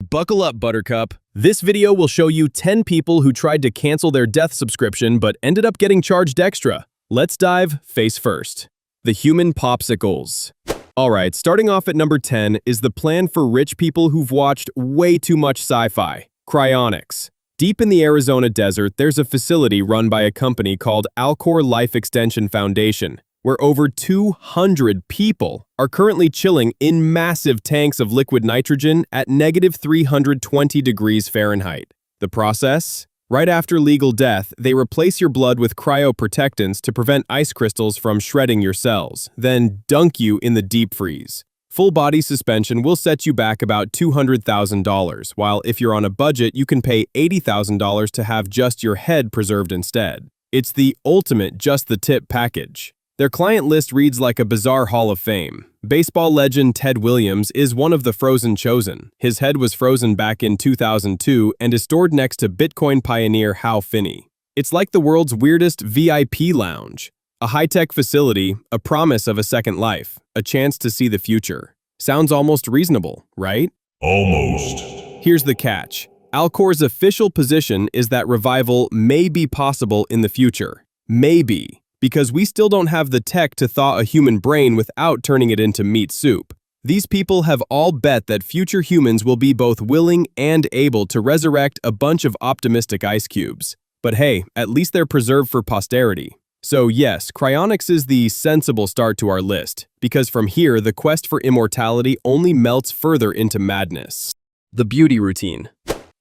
Buckle up, Buttercup. This video will show you 10 people who tried to cancel their death subscription but ended up getting charged extra. Let's dive face first. The Human Popsicles. Alright, starting off at number 10 is the plan for rich people who've watched way too much sci-fi. Cryonics. Deep in the Arizona desert, there's a facility run by a company called Alcor Life Extension Foundation, where over 200 people are currently chilling in massive tanks of liquid nitrogen at -320 degrees Fahrenheit. The process? Right after legal death, they replace your blood with cryoprotectants to prevent ice crystals from shredding your cells, then dunk you in the deep freeze. Full body suspension will set you back about $200,000, while if you're on a budget, you can pay $80,000 to have just your head preserved instead. It's the ultimate just-the-tip package. Their client list reads like a bizarre hall of fame. Baseball legend Ted Williams is one of the frozen chosen. His head was frozen back in 2002 and is stored next to Bitcoin pioneer Hal Finney. It's like the world's weirdest VIP lounge. A high-tech facility, a promise of a second life, a chance to see the future. Sounds almost reasonable, right? Almost. Here's the catch. Alcor's official position is that revival may be possible in the future. Maybe. Because we still don't have the tech to thaw a human brain without turning it into meat soup. These people have all bet that future humans will be both willing and able to resurrect a bunch of optimistic ice cubes. But hey, at least they're preserved for posterity. So yes, cryonics is the sensible start to our list, because from here, the quest for immortality only melts further into madness. The beauty routine.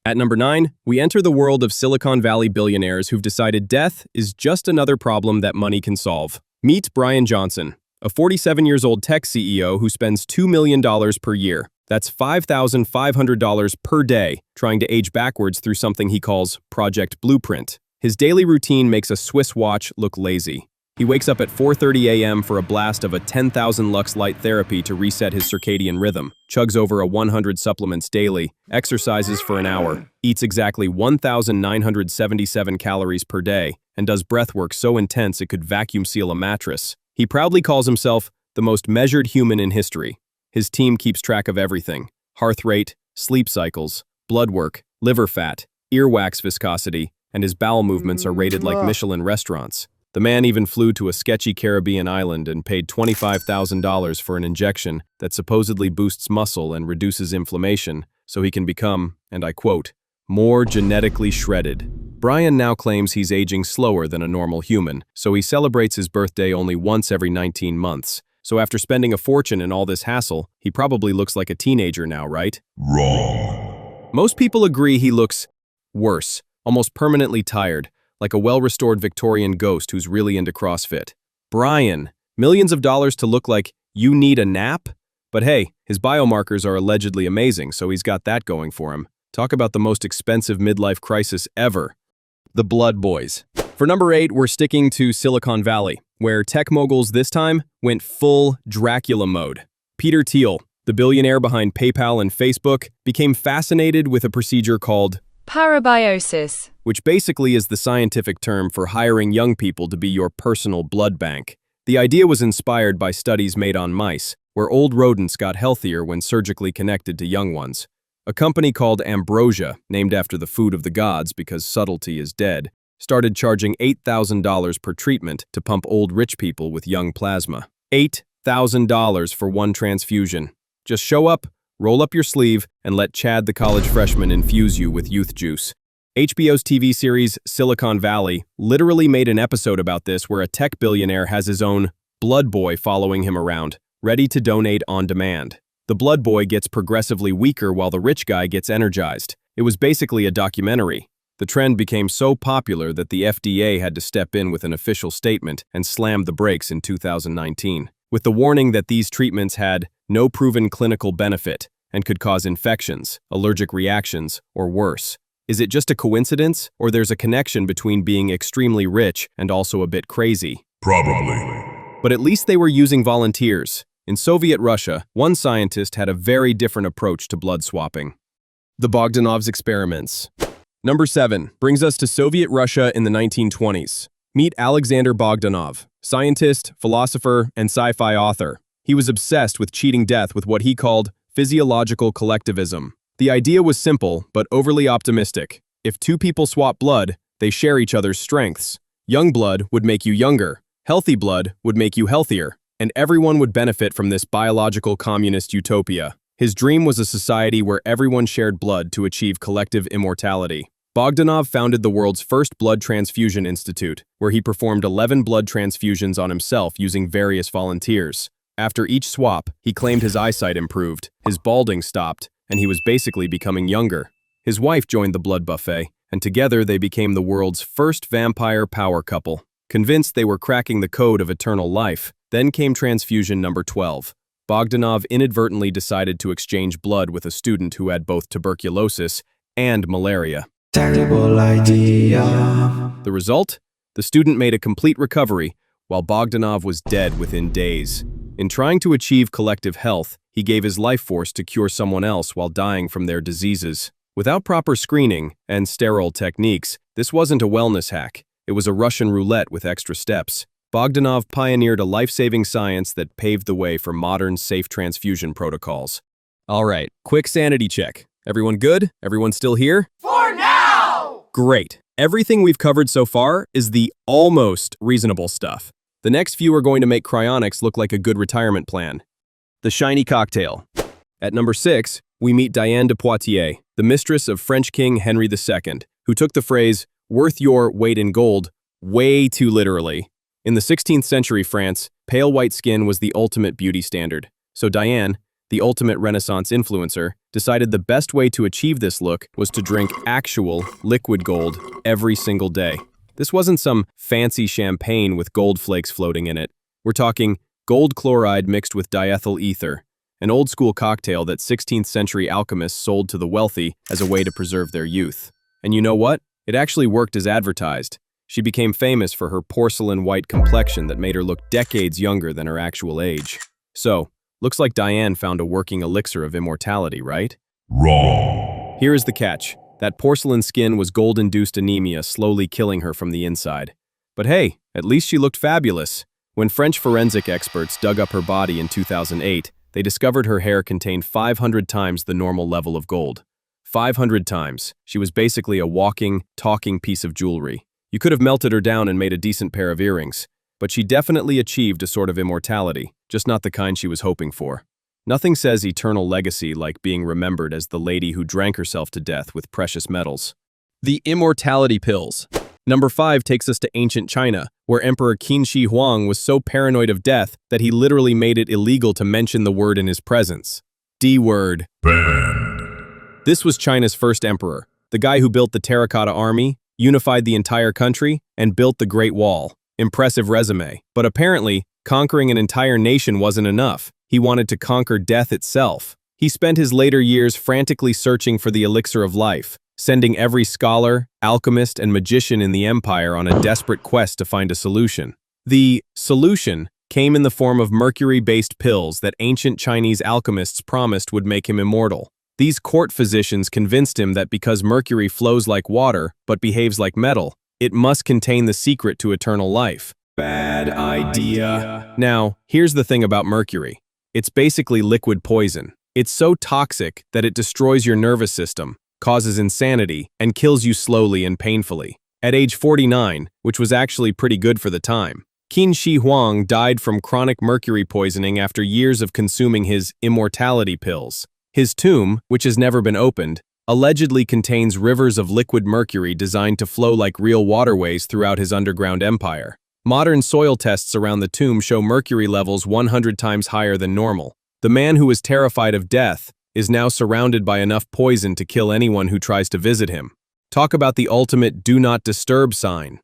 At number 9, we enter the world of Silicon Valley billionaires who've decided death is just another problem that money can solve. Meet Brian Johnson, a 47-year-old tech CEO who spends $2 million per year. That's $5,500 per day trying to age backwards through something he calls Project Blueprint. His daily routine makes a Swiss watch look lazy. He wakes up at 4:30 a.m. for a blast of a 10,000 lux light therapy to reset his circadian rhythm, chugs over 100 supplements daily, exercises for an hour, eats exactly 1,977 calories per day, and does breathwork so intense it could vacuum seal a mattress. He proudly calls himself the most measured human in history. His team keeps track of everything: heart rate, sleep cycles, blood work, liver fat, earwax viscosity, and his bowel movements are rated like Michelin restaurants. The man even flew to a sketchy Caribbean island and paid $25,000 for an injection that supposedly boosts muscle and reduces inflammation so he can become, and I quote, more genetically shredded. Brian now claims he's aging slower than a normal human, so he celebrates his birthday only once every 19 months. So after spending a fortune in all this hassle, he probably looks like a teenager now, right? Wrong. Most people agree he looks worse, almost permanently tired, like a well-restored Victorian ghost who's really into CrossFit. Brian, millions of dollars to look like you need a nap? But hey, his biomarkers are allegedly amazing, so he's got that going for him. Talk about the most expensive midlife crisis ever. The Blood Boys. For number 8, we're sticking to Silicon Valley, where tech moguls this time went full Dracula mode. Peter Thiel, the billionaire behind PayPal and Facebook, became fascinated with a procedure called parabiosis, which basically is the scientific term for hiring young people to be your personal blood bank. The idea was inspired by studies made on mice, where old rodents got healthier when surgically connected to young ones. A company called Ambrosia, named after the food of the gods because subtlety is dead, started charging $8,000 per treatment to pump old rich people with young plasma. $8,000 for one transfusion. Just show up, roll up your sleeve, and let Chad the college freshman infuse you with youth juice. HBO's TV series Silicon Valley literally made an episode about this where a tech billionaire has his own blood boy following him around, ready to donate on demand. The blood boy gets progressively weaker while the rich guy gets energized. It was basically a documentary. The trend became so popular that the FDA had to step in with an official statement and slammed the brakes in 2019, with the warning that these treatments had no proven clinical benefit and could cause infections, allergic reactions, or worse. Is it just a coincidence, or there's a connection between being extremely rich and also a bit crazy? Probably. But at least they were using volunteers. In Soviet Russia, one scientist had a very different approach to blood swapping. The Bogdanov Experiments. Number 7 brings us to Soviet Russia in the 1920s. Meet Alexander Bogdanov, scientist, philosopher, and sci-fi author. He was obsessed with cheating death with what he called physiological collectivism. The idea was simple, but overly optimistic. If two people swap blood, they share each other's strengths. Young blood would make you younger, healthy blood would make you healthier, and everyone would benefit from this biological communist utopia. His dream was a society where everyone shared blood to achieve collective immortality. Bogdanov founded the world's first blood transfusion institute, where he performed 11 blood transfusions on himself using various volunteers. After each swap, he claimed his eyesight improved, his balding stopped, and he was basically becoming younger. His wife joined the blood buffet, and together they became the world's first vampire power couple. Convinced they were cracking the code of eternal life, then came transfusion number 12. Bogdanov inadvertently decided to exchange blood with a student who had both tuberculosis and malaria. Terrible idea. The result? The student made a complete recovery, while Bogdanov was dead within days. In trying to achieve collective health, he gave his life force to cure someone else while dying from their diseases. Without proper screening and sterile techniques, this wasn't a wellness hack. It was a Russian roulette with extra steps. Bogdanov pioneered a life-saving science that paved the way for modern, safe transfusion protocols. All right, quick sanity check. Everyone good? Everyone still here? For now! Great. Everything we've covered so far is the almost reasonable stuff. The next few are going to make cryonics look like a good retirement plan. The shiny cocktail. At number 6, we meet Diane de Poitiers, the mistress of French King Henry II, who took the phrase, "worth your weight in gold," way too literally. In the 16th century France, pale white skin was the ultimate beauty standard. So Diane, the ultimate Renaissance influencer, decided the best way to achieve this look was to drink actual liquid gold every single day. This wasn't some fancy champagne with gold flakes floating in it. We're talking gold chloride mixed with diethyl ether, an old-school cocktail that 16th century alchemists sold to the wealthy as a way to preserve their youth. And you know what? It actually worked as advertised. She became famous for her porcelain-white complexion that made her look decades younger than her actual age. So, looks like Diane found a working elixir of immortality, right? Wrong. Here is the catch. That porcelain skin was gold-induced anemia slowly killing her from the inside. But hey, at least she looked fabulous. When French forensic experts dug up her body in 2008, they discovered her hair contained 500 times the normal level of gold. 500 times. She was basically a walking, talking piece of jewelry. You could have melted her down and made a decent pair of earrings. But she definitely achieved a sort of immortality, just not the kind she was hoping for. Nothing says eternal legacy like being remembered as the lady who drank herself to death with precious metals. The Immortality Pills. Number 5 takes us to ancient China, where Emperor Qin Shi Huang was so paranoid of death that he literally made it illegal to mention the word in his presence. D-word. Banned. This was China's first emperor, the guy who built the Terracotta Army, unified the entire country, and built the Great Wall. Impressive resume. But apparently, conquering an entire nation wasn't enough. He wanted to conquer death itself. He spent his later years frantically searching for the elixir of life, sending every scholar, alchemist, and magician in the empire on a desperate quest to find a solution. The solution came in the form of mercury-based pills that ancient Chinese alchemists promised would make him immortal. These court physicians convinced him that because mercury flows like water but behaves like metal, it must contain the secret to eternal life. Bad idea. Now, here's the thing about mercury. It's basically liquid poison. It's so toxic that it destroys your nervous system, causes insanity, and kills you slowly and painfully. At age 49, which was actually pretty good for the time, Qin Shi Huang died from chronic mercury poisoning after years of consuming his Immortality Pills. His tomb, which has never been opened, allegedly contains rivers of liquid mercury designed to flow like real waterways throughout his underground empire. Modern soil tests around the tomb show mercury levels 100 times higher than normal. The man who was terrified of death is now surrounded by enough poison to kill anyone who tries to visit him. Talk about the ultimate do not disturb sign.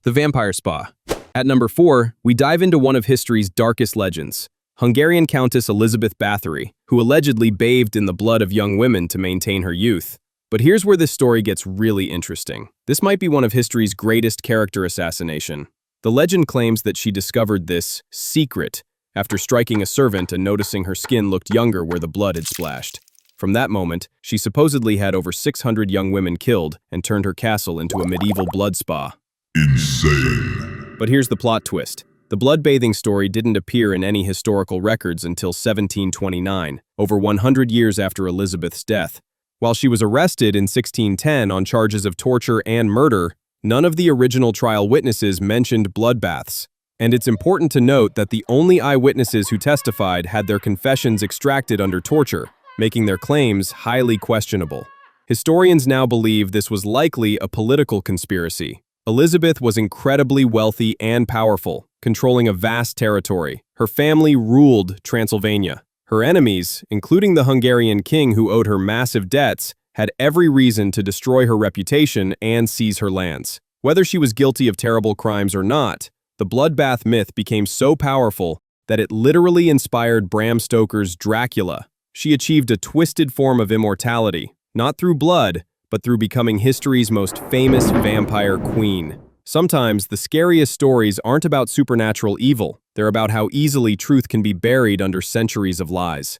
The Vampire Spa. At number 4, we dive into one of history's darkest legends, Hungarian Countess Elizabeth Bathory, who allegedly bathed in the blood of young women to maintain her youth. But here's where this story gets really interesting. This might be one of history's greatest character assassination. The legend claims that she discovered this secret after striking a servant and noticing her skin looked younger where the blood had splashed. From that moment, she supposedly had over 600 young women killed and turned her castle into a medieval blood spa. Insane. But here's the plot twist. The blood-bathing story didn't appear in any historical records until 1729, over 100 years after Elizabeth's death. While she was arrested in 1610 on charges of torture and murder, none of the original trial witnesses mentioned bloodbaths. And it's important to note that the only eyewitnesses who testified had their confessions extracted under torture, making their claims highly questionable. Historians now believe this was likely a political conspiracy. Elizabeth was incredibly wealthy and powerful, controlling a vast territory. Her family ruled Transylvania. Her enemies, including the Hungarian king who owed her massive debts, had every reason to destroy her reputation and seize her lands. Whether she was guilty of terrible crimes or not, the bloodbath myth became so powerful that it literally inspired Bram Stoker's Dracula. She achieved a twisted form of immortality, not through blood, but through becoming history's most famous vampire queen. Sometimes the scariest stories aren't about supernatural evil, they're about how easily truth can be buried under centuries of lies.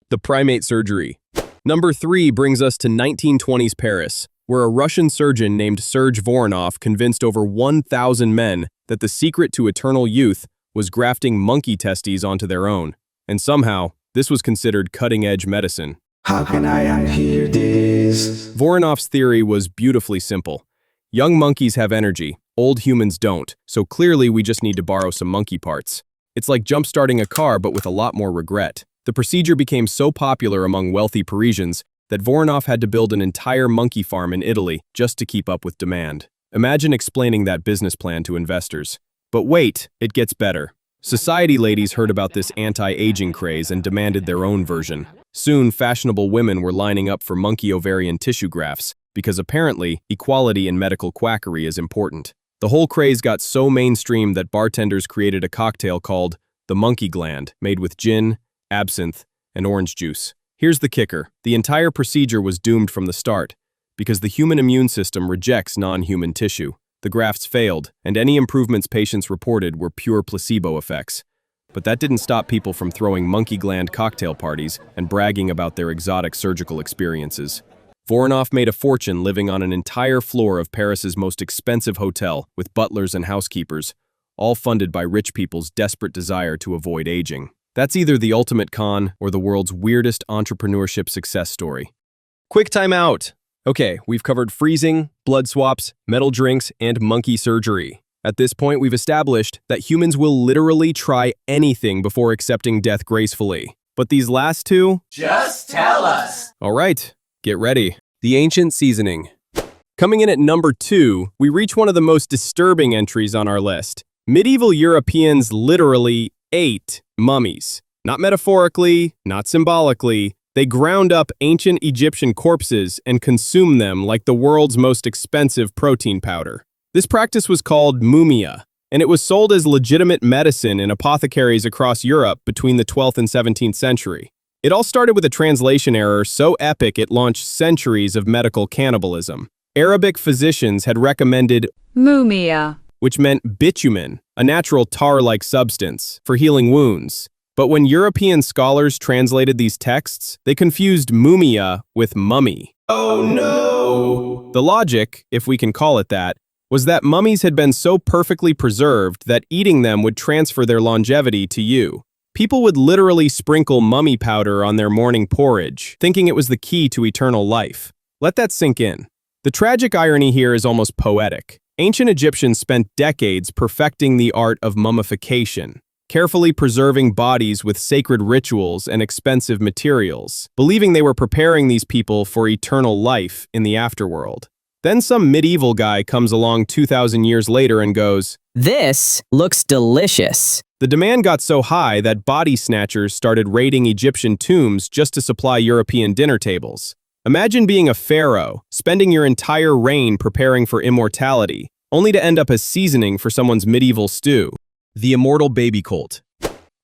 The Primate Surgery. Number 3 brings us to 1920s Paris, where a Russian surgeon named Serge Voronov convinced over 1,000 men that the secret to eternal youth was grafting monkey testes onto their own. And somehow, this was considered cutting-edge medicine. How can I unhear this? Voronov's theory was beautifully simple. Young monkeys have energy, old humans don't, so clearly we just need to borrow some monkey parts. It's like jump-starting a car but with a lot more regret. The procedure became so popular among wealthy Parisians that Voronov had to build an entire monkey farm in Italy just to keep up with demand. Imagine explaining that business plan to investors. But wait, it gets better. Society ladies heard about this anti-aging craze and demanded their own version. Soon, fashionable women were lining up for monkey ovarian tissue grafts because apparently equality in medical quackery is important. The whole craze got so mainstream that bartenders created a cocktail called the monkey gland, made with gin, absinthe, and orange juice. Here's the kicker. The entire procedure was doomed from the start because the human immune system rejects non-human tissue. The grafts failed, and any improvements patients reported were pure placebo effects. But that didn't stop people from throwing monkey gland cocktail parties and bragging about their exotic surgical experiences. Voronov made a fortune living on an entire floor of Paris's most expensive hotel with butlers and housekeepers, all funded by rich people's desperate desire to avoid aging. That's either the ultimate con or the world's weirdest entrepreneurship success story. Quick time out! Okay, we've covered freezing, blood swaps, metal drinks, and monkey surgery. At this point, we've established that humans will literally try anything before accepting death gracefully. But these last two? Just tell us! All right, get ready. The ancient seasoning. Coming in at number 2, we reach one of the most disturbing entries on our list. Medieval Europeans literally ate mummies. Not metaphorically, not symbolically. They ground up ancient Egyptian corpses and consumed them like the world's most expensive protein powder. This practice was called mumia, and it was sold as legitimate medicine in apothecaries across Europe between the 12th and 17th century. It all started with a translation error so epic it launched centuries of medical cannibalism. Arabic physicians had recommended mumia, which meant bitumen, a natural tar-like substance, for healing wounds. But when European scholars translated these texts, they confused mumia with mummy. Oh no! The logic, if we can call it that, was that mummies had been so perfectly preserved that eating them would transfer their longevity to you. People would literally sprinkle mummy powder on their morning porridge, thinking it was the key to eternal life. Let that sink in. The tragic irony here is almost poetic. Ancient Egyptians spent decades perfecting the art of mummification, carefully preserving bodies with sacred rituals and expensive materials, believing they were preparing these people for eternal life in the afterworld. Then some medieval guy comes along 2,000 years later and goes, "This looks delicious." The demand got so high that body snatchers started raiding Egyptian tombs just to supply European dinner tables. Imagine being a pharaoh, spending your entire reign preparing for immortality, only to end up as seasoning for someone's medieval stew. The Immortal baby cult.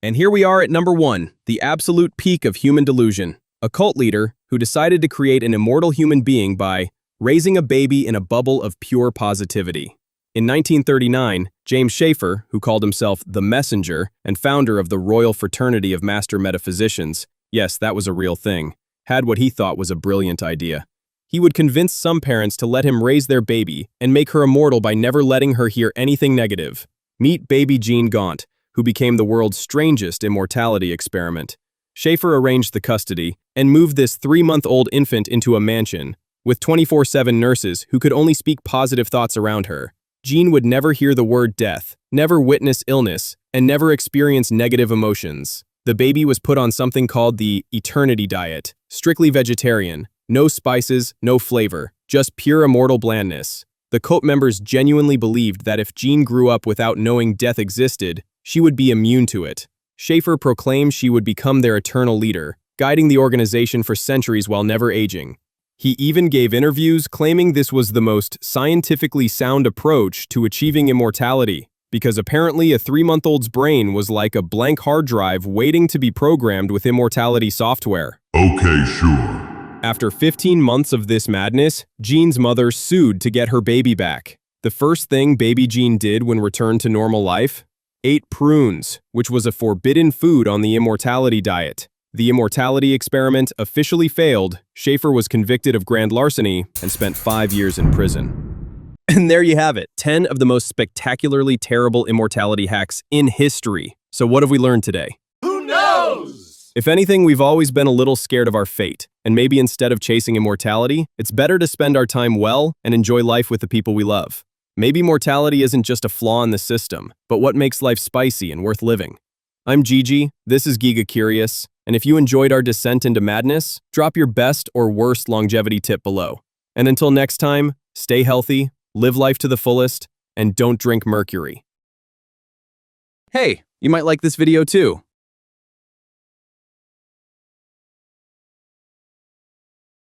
And here we are at number 1, the absolute peak of human delusion. A cult leader who decided to create an immortal human being by raising a baby in a bubble of pure positivity. In 1939, James Schaeffer, who called himself the Messenger and founder of the Royal Fraternity of Master Metaphysicians, yes, that was a real thing, had what he thought was a brilliant idea. He would convince some parents to let him raise their baby and make her immortal by never letting her hear anything negative. Meet baby Jean Gaunt, who became the world's strangest immortality experiment. Schaefer arranged the custody and moved this 3-month-old infant into a mansion with 24/7 nurses who could only speak positive thoughts around her. Jean would never hear the word death, never witness illness, and never experience negative emotions. The baby was put on something called the Eternity Diet, strictly vegetarian, no spices, no flavor, just pure immortal blandness. The cult members genuinely believed that if Jean grew up without knowing death existed, she would be immune to it. Schaefer proclaimed she would become their eternal leader, guiding the organization for centuries while never aging. He even gave interviews claiming this was the most scientifically sound approach to achieving immortality, because apparently a 3-month-old's brain was like a blank hard drive waiting to be programmed with immortality software. Okay, sure. After 15 months of this madness, Jean's mother sued to get her baby back. The first thing baby Jean did when returned to normal life? Ate prunes, which was a forbidden food on the immortality diet. The Immortality Experiment officially failed. Schaefer was convicted of grand larceny and spent 5 years in prison. And there you have it, 10 of the most spectacularly terrible immortality hacks in history. So what have we learned today? Who knows? If anything, we've always been a little scared of our fate, and maybe instead of chasing immortality, it's better to spend our time well and enjoy life with the people we love. Maybe mortality isn't just a flaw in the system, but what makes life spicy and worth living. I'm Gigi, this is Giga Curious, and if you enjoyed our descent into madness, drop your best or worst longevity tip below. And until next time, stay healthy, live life to the fullest, and don't drink mercury. Hey, you might like this video too.